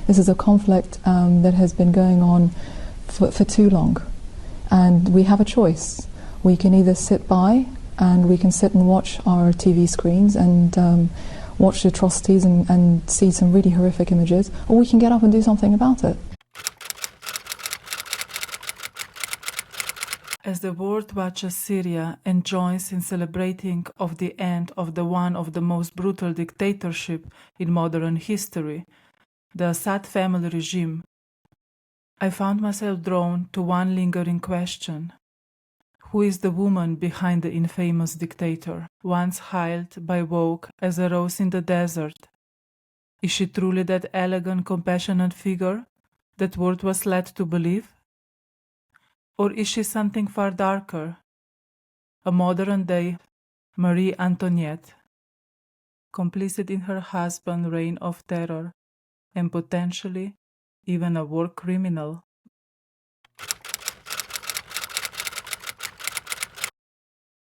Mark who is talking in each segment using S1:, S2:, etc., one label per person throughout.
S1: This is a conflict that has been going on for too long, and we have a choice. We can either sit by and we can sit and watch our TV screens and watch the atrocities and see some really horrific images, or we can get up and do something about it.
S2: As the world watches Syria and joins in celebrating of the end of one of the most brutal dictatorship in modern history, the Assad family regime, I found myself drawn to one lingering question. Who is the woman behind the infamous dictator, once hailed by Vogue as a rose in the desert? Is she truly that elegant, compassionate figure that world was led to believe? Or is she something far darker, a modern-day Marie Antoinette, complicit in her husband's reign of terror, and potentially even a war criminal?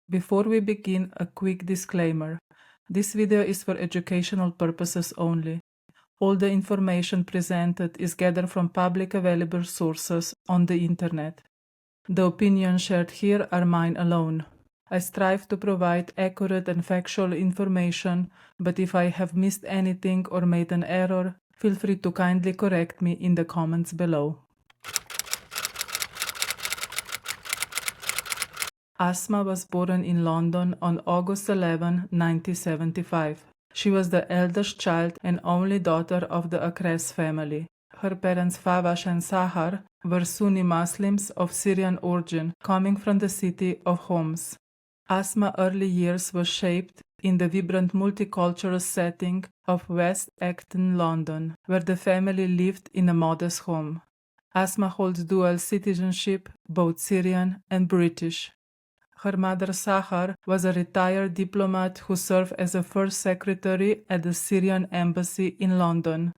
S2: Before we begin, a quick disclaimer. This video is for educational purposes only. All the information presented is gathered from public available sources on the internet. The opinions shared here are mine alone. I strive to provide accurate and factual information, but if I have missed anything or made an error, feel free to kindly correct me in the comments below. Asma was born in London on August 11, 1975. She was the eldest child and only daughter of the Akres family. Her parents Favash and Sahar were Sunni Muslims of Syrian origin, coming from the city of Homs. Asma's early years were shaped in the vibrant multicultural setting of West Acton, London, where the family lived in a modest home. Asma holds dual citizenship, both Syrian and British. Her mother Sahar was a retired diplomat who served as a first secretary at the Syrian embassy in London.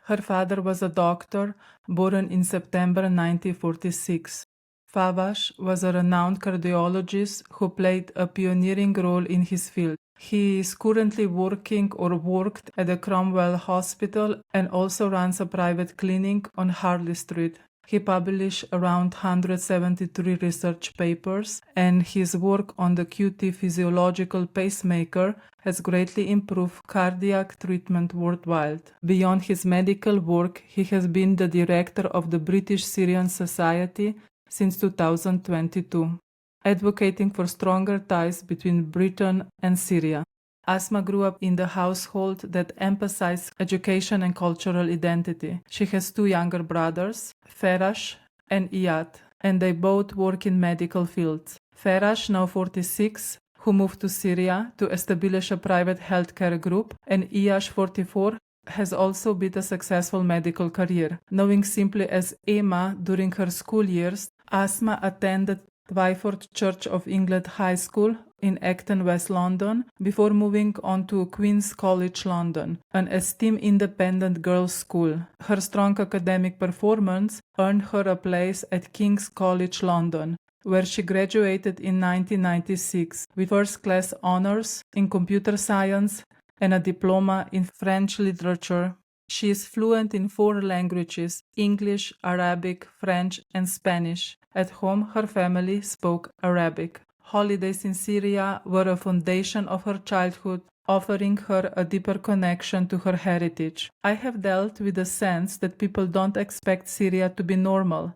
S2: Her father was a doctor, born in September 1946. Favash was a renowned cardiologist who played a pioneering role in his field. He is currently working or worked at the Cromwell Hospital and also runs a private clinic on Harley Street. He published around 173 research papers, and his work on the QT physiological pacemaker has greatly improved cardiac treatment worldwide. Beyond his medical work, he has been the director of the British Syrian Society since 2022, advocating for stronger ties between Britain and Syria. Asma grew up in the household that emphasized education and cultural identity. She has two younger brothers, Ferash and Iyad, and they both work in medical fields. Ferash, now 46, who moved to Syria to establish a private healthcare group, and Iyad, 44, has also built a successful medical career. Knowing simply as Emma during her school years, Asma attended Twyford Church of England High School in Acton, West London, before moving on to Queen's College London, an esteemed independent girls' school. Her strong academic performance earned her a place at King's College London, where she graduated in 1996 with first-class honors in computer science and a diploma in French literature. She is fluent in 4 languages: English, Arabic, French, and Spanish. At home, her family spoke Arabic. Holidays in Syria were a foundation of her childhood, offering her a deeper connection to her heritage. I have dealt with the sense that people don't expect Syria to be normal.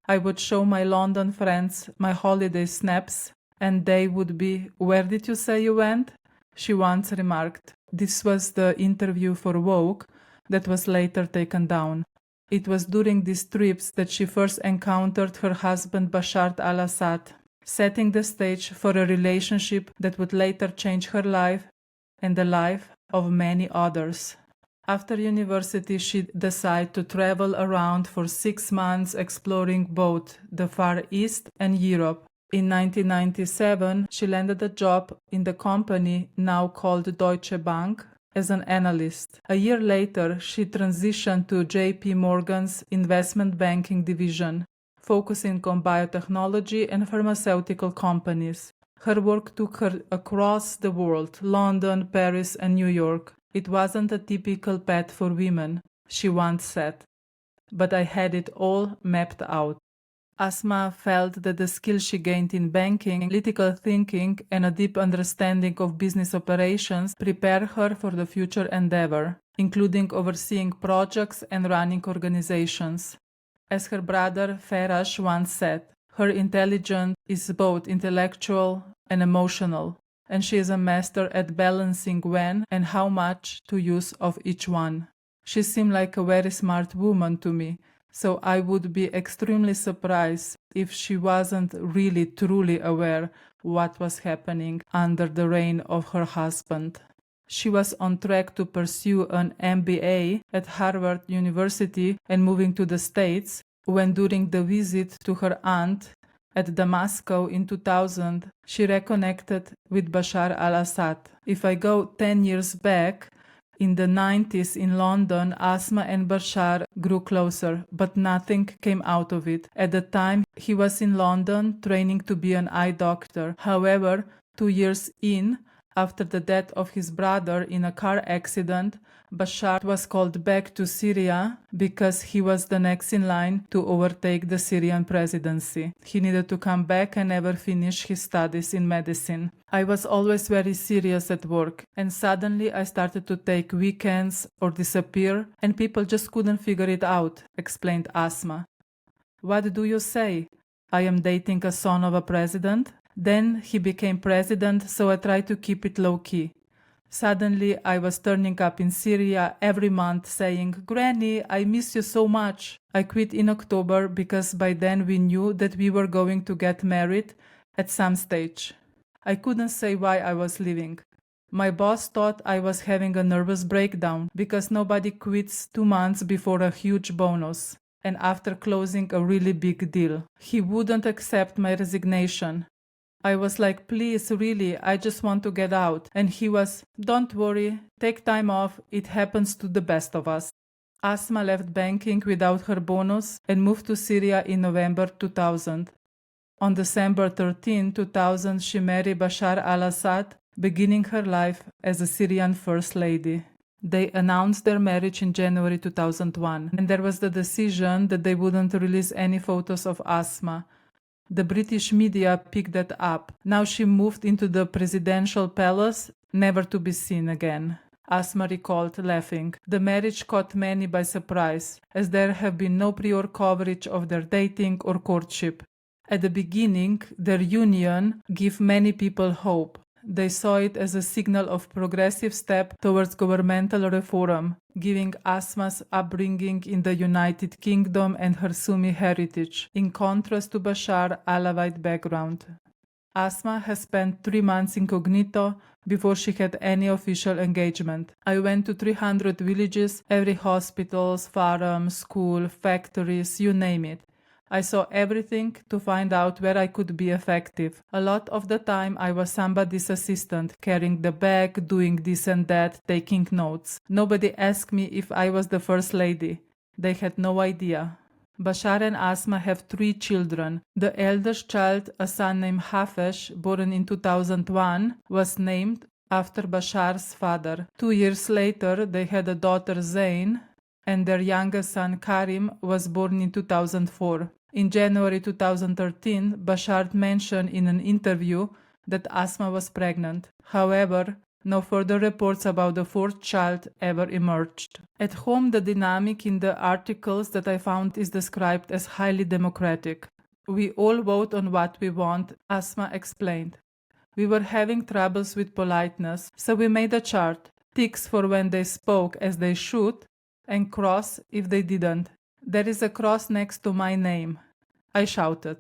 S2: I would show my London friends my holiday snaps, and they would be, "Where did you say you went?" She once remarked. This was the interview for Vogue that was later taken down. It was during these trips that she first encountered her husband Bashar al-Assad, setting the stage for a relationship that would later change her life and the life of many others. After university, she decided to travel around for 6 months, exploring both the Far East and Europe. In 1997, she landed a job in the company now called Deutsche Bank as an analyst. A year later, she transitioned to JP Morgan's investment banking division, focusing on biotechnology and pharmaceutical companies. Her work took her across the world: London, Paris, and New York. It wasn't a typical path for women. she once said. But I had it all mapped out. Asma felt that the skills she gained in banking, analytical thinking, and a deep understanding of business operations prepared her for the future endeavor, including overseeing projects and running organizations. As her brother Farash once said, her intelligence is both intellectual and emotional, and she is a master at balancing when and how much to use of each one. She seemed like a very smart woman to me, so I would be extremely surprised if she wasn't really truly aware what was happening under the reign of her husband. She was on track to pursue an MBA at Harvard University and moving to the States when, during the visit to her aunt at Damascus in 2000, she reconnected with Bashar al-Assad. If I go 10 years back, in the 90s in London, Asma and Bashar grew closer, but nothing came out of it. At the time, he was in London training to be an eye doctor. However, 2 years in, after the death of his brother in a car accident, Bashar was called back to Syria because he was the next in line to overtake the Syrian presidency. He needed to come back and never finish his studies in medicine. I was always very serious at work, and suddenly I started to take weekends or disappear, and people just couldn't figure it out, explained Asma. What do you say? I am dating a son of a president? Then he became president, so I tried to keep it low-key. Suddenly, I was turning up in Syria every month saying, "Granny, I miss you so much." I quit in October because by then we knew that we were going to get married at some stage. I couldn't say why I was leaving. My boss thought I was having a nervous breakdown because nobody quits 2 months before a huge bonus and after closing a really big deal. He wouldn't accept my resignation. I was like, "Please, really, I just want to get out." And he was, "Don't worry, take time off, it happens to the best of us." Asma left banking without her bonus and moved to Syria in November 2000. On December 13, 2000, she married Bashar al-Assad, beginning her life as a Syrian First Lady. They announced their marriage in January 2001, and there was the decision that they wouldn't release any photos of Asma. The British media picked that up. Now she moved into the presidential palace, never to be seen again. Asma recalled, laughing. The marriage caught many by surprise, as there have been no prior coverage of their dating or courtship. At the beginning, their union gave many people hope. They saw it as a signal of progressive step towards governmental reform, giving Asma's upbringing in the United Kingdom and her Sunni heritage, in contrast to Bashar's Alawite background. Asma has spent 3 months incognito before she had any official engagement. I went to 300 villages, every hospitals, farm, school, factories, you name it. I saw everything to find out where I could be effective. A lot of the time I was somebody's assistant, carrying the bag, doing this and that, taking notes. Nobody asked me if I was the First Lady. They had no idea. Bashar and Asma have 3 children. The eldest child, a son named Hafesh, born in 2001, was named after Bashar's father. 2 years later, they had a daughter, Zain, and their youngest son, Karim, was born in 2004. In January 2013, Bashar mentioned in an interview that Asma was pregnant. However, no further reports about the 4th child ever emerged. At home, the dynamic in the articles that I found is described as highly democratic. We all vote on what we want, Asma explained. We were having troubles with politeness, so we made a chart, ticks for when they spoke as they should, and cross if they didn't. There is a cross next to my name. I shouted.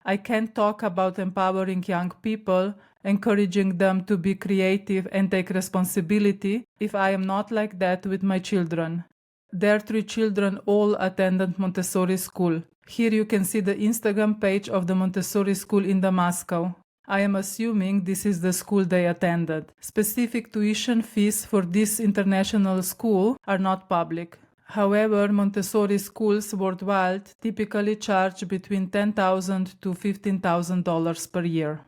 S2: I can't talk about empowering young people, encouraging them to be creative and take responsibility if I am not like that with my children. Their 3 children all attended Montessori school. Here you can see the Instagram page of the Montessori school in Damascus. I am assuming this is the school they attended. Specific tuition fees for this international school are not public. However, Montessori schools worldwide typically charge between $10,000 to $15,000 per year.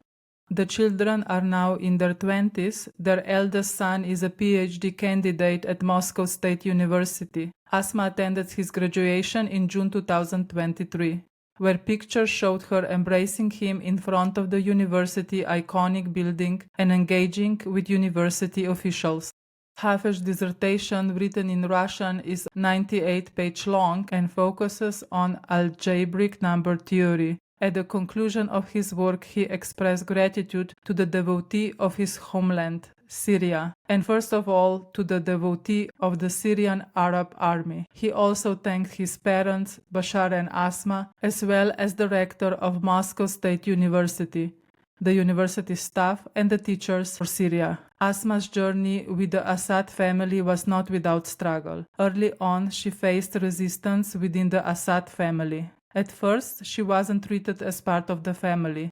S2: The children are now in their 20s. Their eldest son is a PhD candidate at Moscow State University. Asma attended his graduation in June 2023, where pictures showed her embracing him in front of the university iconic building and engaging with university officials. Hafez's dissertation, written in Russian, is 98-page long and focuses on algebraic number theory. At the conclusion of his work, he expressed gratitude to the devotee of his homeland, Syria, and first of all to the devotee of the Syrian Arab Army. He also thanked his parents, Bashar and Asma, as well as the rector of Moscow State University, the university staff, and the teachers for Syria. Asma's journey with the Assad family was not without struggle. Early on, she faced resistance within the Assad family. At first, she wasn't treated as part of the family.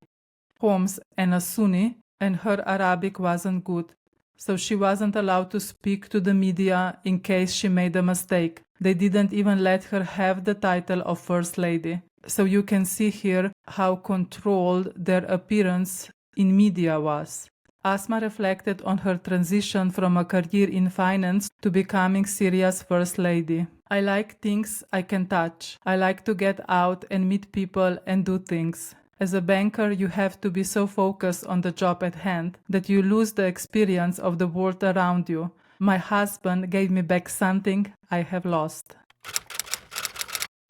S2: Homs and a Sunni, and her Arabic wasn't good, so she wasn't allowed to speak to the media in case she made a mistake. They didn't even let her have the title of First Lady. So you can see here how controlled their appearance in media was. Asma reflected on her transition from a career in finance to becoming Syria's First Lady. I like things I can touch. I like to get out and meet people and do things. As a banker, you have to be so focused on the job at hand that you lose the experience of the world around you. My husband gave me back something I have lost.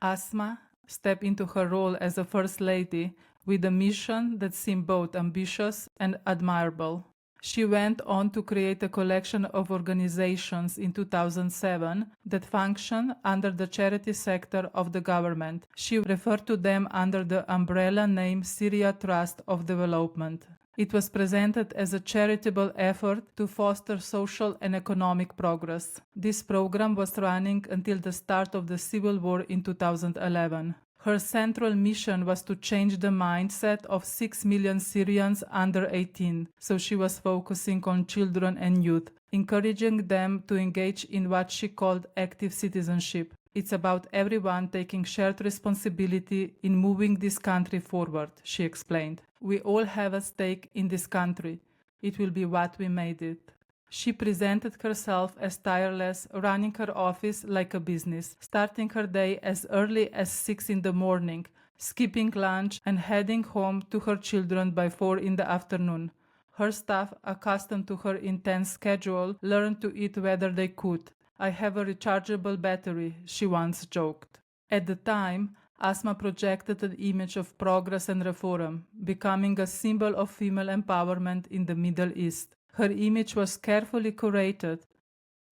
S2: Asma stepped into her role as a First Lady with a mission that seemed both ambitious and admirable. She went on to create a collection of organizations in 2007 that function under the charity sector of the government. She referred to them under the umbrella name Syria Trust of Development. It was presented as a charitable effort to foster social and economic progress. This program was running until the start of the civil war in 2011. Her central mission was to change the mindset of 6 million Syrians under 18, so she was focusing on children and youth, encouraging them to engage in what she called active citizenship. It's about everyone taking shared responsibility in moving this country forward, she explained. We all have a stake in this country. It will be what we made it. She presented herself as tireless, running her office like a business, starting her day as early as 6 in the morning, skipping lunch and heading home to her children by 4 in the afternoon. Her staff, accustomed to her intense schedule, learned to eat whether they could. I have a rechargeable battery, she once joked. At the time, Asma projected an image of progress and reform, becoming a symbol of female empowerment in the Middle East. Her image was carefully curated,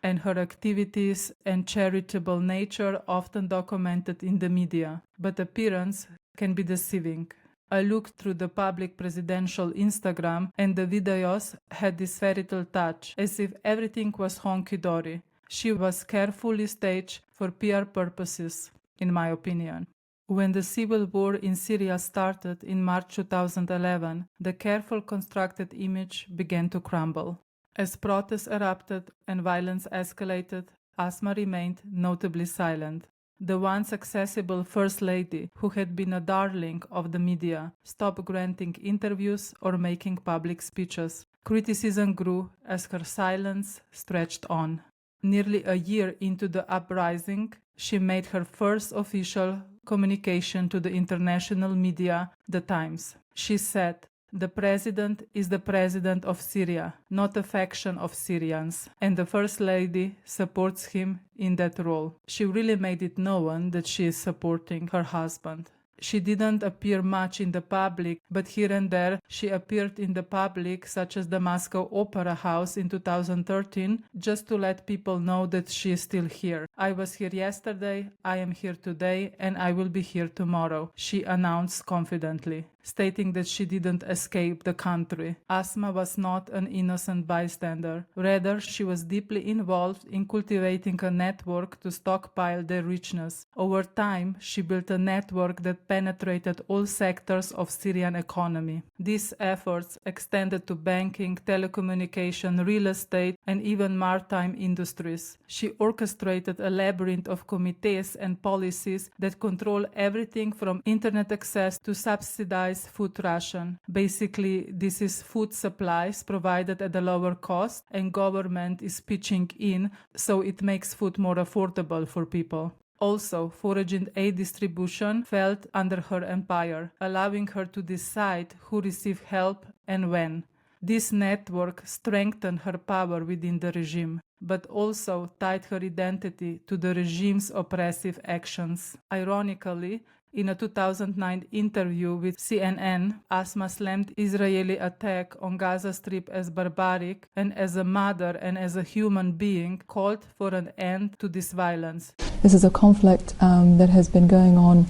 S2: and her activities and charitable nature often documented in the media, but appearance can be deceiving. I looked through the public presidential Instagram, and the videos had this fairy tale touch, as if everything was honky-dory. She was carefully staged for PR purposes, in my opinion. When the civil war in Syria started in March 2011, the carefully constructed image began to crumble. As protests erupted and violence escalated, Asma remained notably silent. The once accessible First Lady, who had been a darling of the media, stopped granting interviews or making public speeches. Criticism grew as her silence stretched on. Nearly a year into the uprising, she made her first official communication to the international media, The Times. She said, "The president is the president of Syria, not a faction of Syrians, and the First Lady supports him in that role." She really made it known that she is supporting her husband. She didn't appear much in the public, but here and there she appeared in the public, such as the Moscow Opera House in 2013, just to let people know that she is still here. "I was here yesterday, I am here today, and I will be here tomorrow," she announced confidently, stating that she didn't escape the country. Asma was not an innocent bystander. Rather, she was deeply involved in cultivating a network to stockpile their richness. Over time, she built a network that penetrated all sectors of Syrian economy. These efforts extended to banking, telecommunication, real estate, and even maritime industries. She orchestrated a labyrinth of committees and policies that control everything from internet access to subsidized subsidized food ration. Basically, this is food supplies provided at a lower cost, and government is pitching in, so it makes food more affordable for people. Also, foreign aid distribution fell under her empire, allowing her to decide who received help and when. This network strengthened her power within the regime, but also tied her identity to the regime's oppressive actions. Ironically, in a 2009 interview with CNN, Asma slammed Israeli attack on Gaza Strip as barbaric, and as a mother and as a human being called for an end to this violence.
S1: This is a conflict that has been going on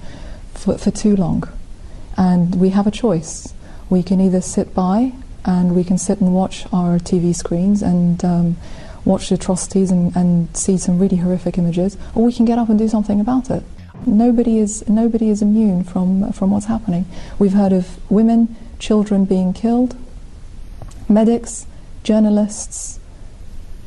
S1: for too long, and we have a choice. We can either sit by and we can sit and watch our TV screens and watch the atrocities and see some really horrific images, or we can get up and do something about it. Nobody is immune from what's happening. We've heard of women, children being killed, medics, journalists.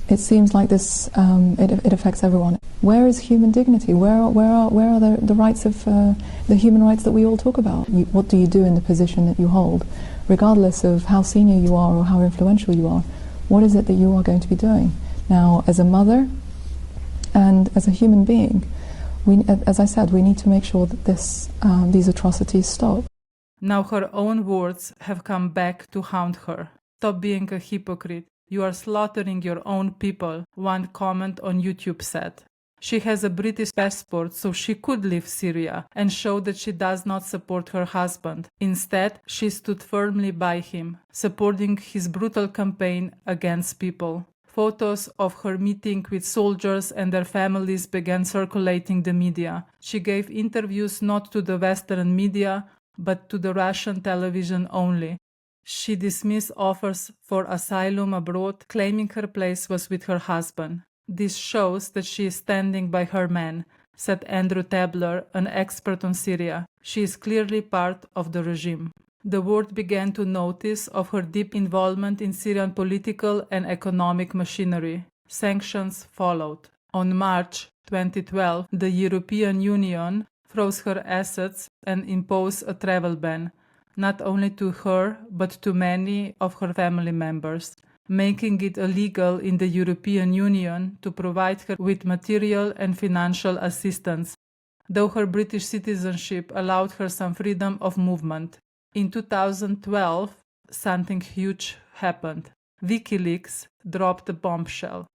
S1: It seems like this. It affects everyone. Where is human dignity? Where are the rights of the human rights that we all talk about? What do you do in the position that you hold, regardless of how senior you are or how influential you are? What is it that you are going to be doing? Now, as a mother and as a human being, as I said, we need to make sure that these atrocities stop.
S2: Now her own words have come back to haunt her. Stop being a hypocrite. You are slaughtering your own people, one comment on YouTube said. She has a British passport, so she could leave Syria and show that she does not support her husband. Instead, she stood firmly by him, supporting his brutal campaign against people. Photos of her meeting with soldiers and their families began circulating the media. She gave interviews not to the Western media, but to the Russian television only. She dismissed offers for asylum abroad, claiming her place was with her husband. This shows that she is standing by her man, said Andrew Tabler, an expert on Syria. She is clearly part of the regime. The world began to notice of her deep involvement in Syrian political and economic machinery. Sanctions followed. On March 2012, the European Union froze her assets and imposed a travel ban, not only to her but to many of her family members, making it illegal in the European Union to provide her with material and financial assistance, though her British citizenship allowed her some freedom of movement. In 2012, something huge happened. WikiLeaks dropped a bombshell,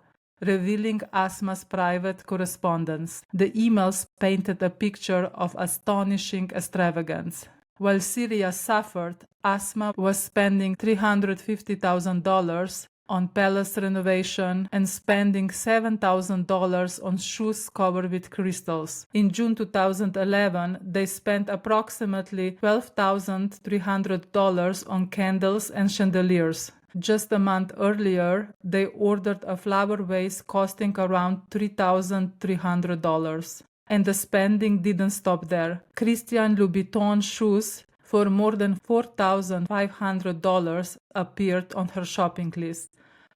S2: revealing Asma's private correspondence. The emails painted a picture of astonishing extravagance. While Syria suffered, Asma was spending $350,000 on palace renovation and spending $7,000 on shoes covered with crystals. In June 2011, they spent approximately $12,300 on candles and chandeliers. Just a month earlier, they ordered a flower vase costing around $3,300. And the spending didn't stop there. Christian Louboutin shoes for more than $4,500 appeared on her shopping list,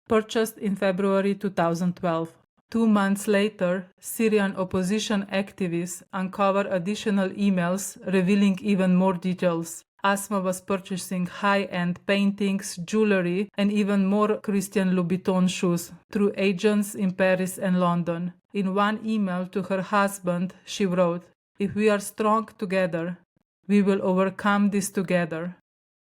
S2: purchased in February 2012. 2 months later, Syrian opposition activists uncovered additional emails revealing even more details. Asma was purchasing high-end paintings, jewelry, and even more Christian Louboutin shoes through agents in Paris and London. In one email to her husband, she wrote, "If we are strong together, we will overcome this together.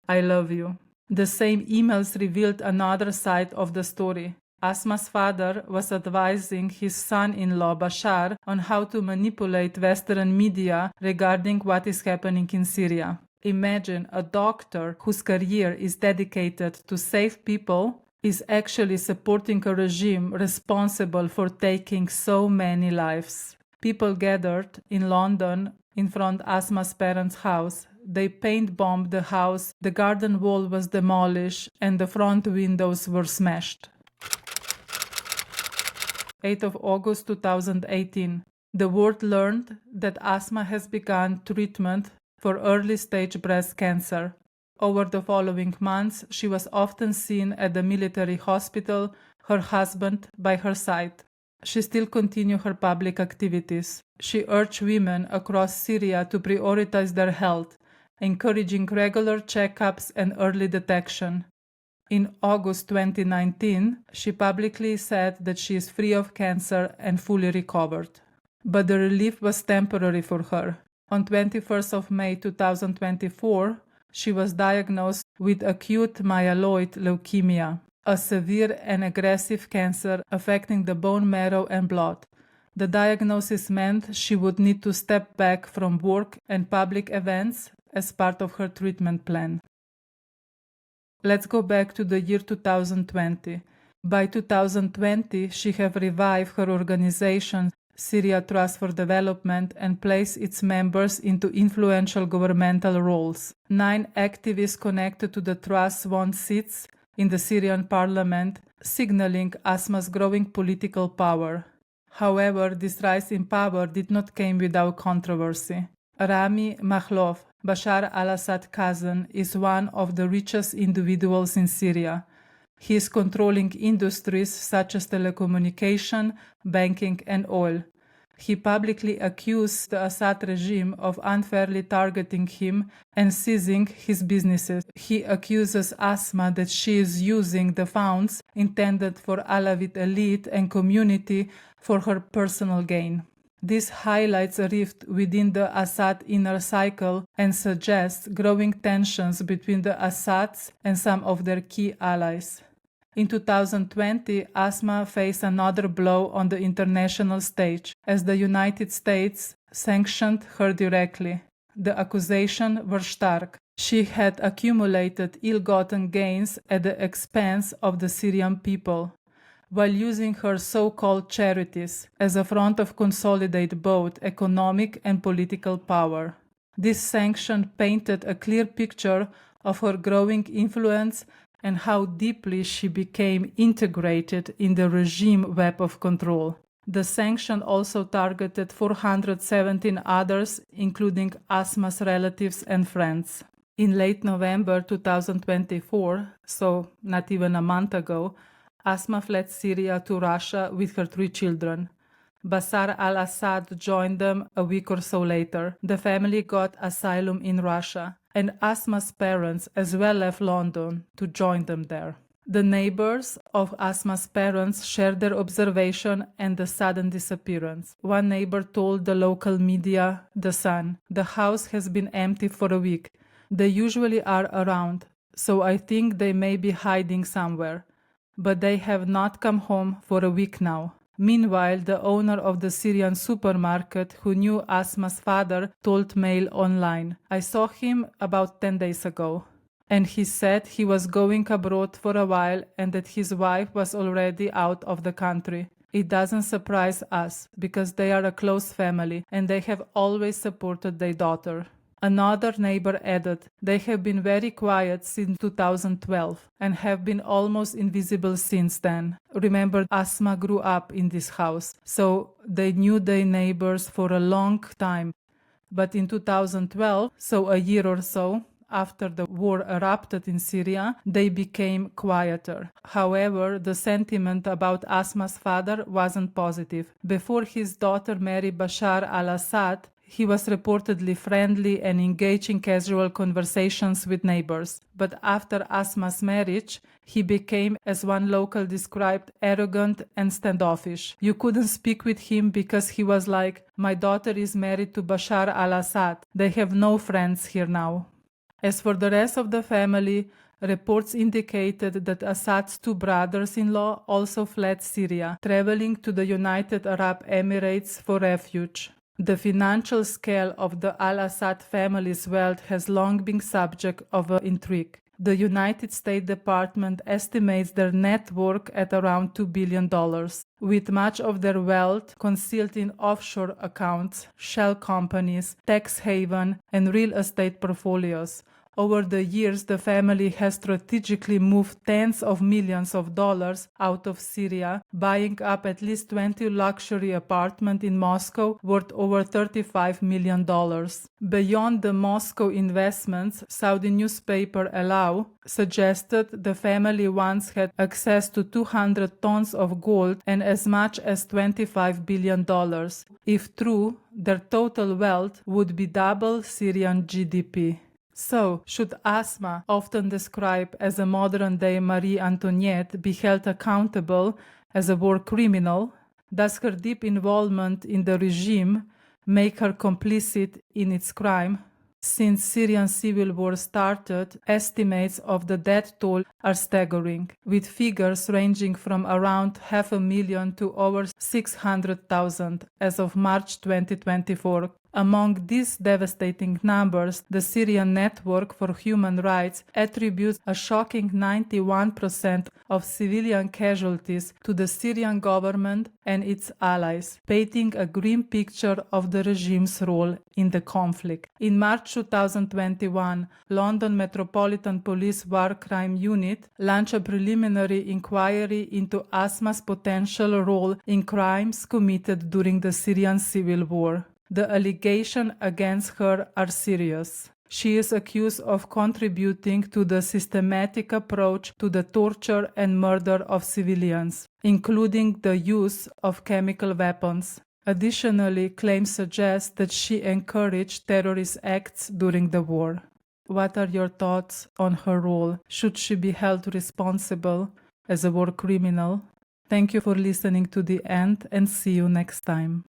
S2: I love you." The same emails revealed another side of the story. Asma's father was advising his son-in-law Bashar on how to manipulate Western media regarding what is happening in Syria. Imagine a doctor whose career is dedicated to save people is actually supporting a regime responsible for taking so many lives. People gathered in London in front of Asma's parents' house. They paint-bombed the house, the garden wall was demolished, and the front windows were smashed. 8th of August 2018. The world learned that Asma has begun treatment for early-stage breast cancer. Over the following months, she was often seen at the military hospital, her husband by her side. She still continued her public activities. She urged women across Syria to prioritize their health encouraging regular checkups and early detection. In August 2019, she publicly said that she is free of cancer and fully recovered. But the relief was temporary for her. On 21st of May 2024, she was diagnosed with acute myeloid leukemia, a severe and aggressive cancer affecting the bone marrow and blood. The diagnosis meant she would need to step back from work and public events as part of her treatment plan. Let's go back to the year 2020. By 2020, she had revived her organization, Syria Trust for Development, and placed its members into influential governmental roles. 9 activists connected to the trust won seats in the Syrian parliament, signaling Asma's growing political power. However, this rise in power did not come without controversy. Rami Makhlouf, Bashar al-Assad's cousin, is one of the richest individuals in Syria. He is controlling industries such as telecommunication, banking, and oil. He publicly accused the Assad regime of unfairly targeting him and seizing his businesses. He accuses Asma that she is using the funds intended for Alawite elite and community for her personal gain. This highlights a rift within the Assad inner cycle and suggests growing tensions between the Assads and some of their key allies. In 2020, Asma faced another blow on the international stage as the United States sanctioned her directly. The accusations were stark. She had accumulated ill-gotten gains at the expense of the Syrian people, while using her so-called charities as a front to consolidate both economic and political power. This sanction painted a clear picture of her growing influence and how deeply she became integrated in the regime web of control. The sanction also targeted 417 others, including Asma's relatives and friends. In late November 2024, so not even a month ago, Asma fled Syria to Russia with her 3 children. Bashar al-Assad joined them a week or so later. The family got asylum in Russia, and Asma's parents as well left London to join them there. The neighbors of Asma's parents shared their observation and the sudden disappearance. One neighbor told the local media, The Sun, "The house has been empty for a week. They usually are around, so I think they may be hiding somewhere. But they have not come home for a week now." Meanwhile, the owner of the Syrian supermarket who knew Asma's father told Mail Online, "I saw him about 10 days ago. And he said he was going abroad for a while and that his wife was already out of the country. It doesn't surprise us because they are a close family and they have always supported their daughter." Another neighbor added, "They have been very quiet since 2012 and have been almost invisible since then." Remember, Asma grew up in this house, so they knew their neighbors for a long time. But in 2012, so a year or so after the war erupted in Syria, they became quieter. However, the sentiment about Asma's father wasn't positive. Before his daughter married Bashar al-Assad, he was reportedly friendly and engaged in casual conversations with neighbors. But after Asma's marriage, he became, as one local described, arrogant and standoffish. You couldn't speak with him because he was like, "My daughter is married to Bashar al-Assad. They have no friends here now." As for the rest of the family, reports indicated that Assad's 2 brothers-in-law also fled Syria, traveling to the United Arab Emirates for refuge. The financial scale of the al-Assad family's wealth has long been subject of intrigue. The United States Department estimates their net worth at around $2 billion, with much of their wealth concealed in offshore accounts, shell companies, tax haven, and real estate portfolios. Over the years, the family has strategically moved tens of millions of dollars out of Syria, buying up at least 20 luxury apartments in Moscow worth over $35 million. Beyond the Moscow investments, Saudi newspaper Allow suggested the family once had access to 200 tons of gold and as much as $25 billion. If true, their total wealth would be double Syrian GDP. So, should Asma, often described as a modern-day Marie Antoinette, be held accountable as a war criminal? Does her deep involvement in the regime make her complicit in its crime? Since Syrian civil war started, estimates of the death toll are staggering, with figures ranging from around 500,000 to over 600,000 as of March 2024. Among these devastating numbers, the Syrian Network for Human Rights attributes a shocking 91% of civilian casualties to the Syrian government and its allies, painting a grim picture of the regime's role in the conflict. In March 2021, London Metropolitan Police War Crime Unit launched a preliminary inquiry into Asma's potential role in crimes committed during the Syrian civil war. The allegations against her are serious. She is accused of contributing to the systematic approach to the torture and murder of civilians, including the use of chemical weapons. Additionally, claims suggest that she encouraged terrorist acts during the war. What are your thoughts on her role? Should she be held responsible as a war criminal? Thank you for listening to the end and see you next time.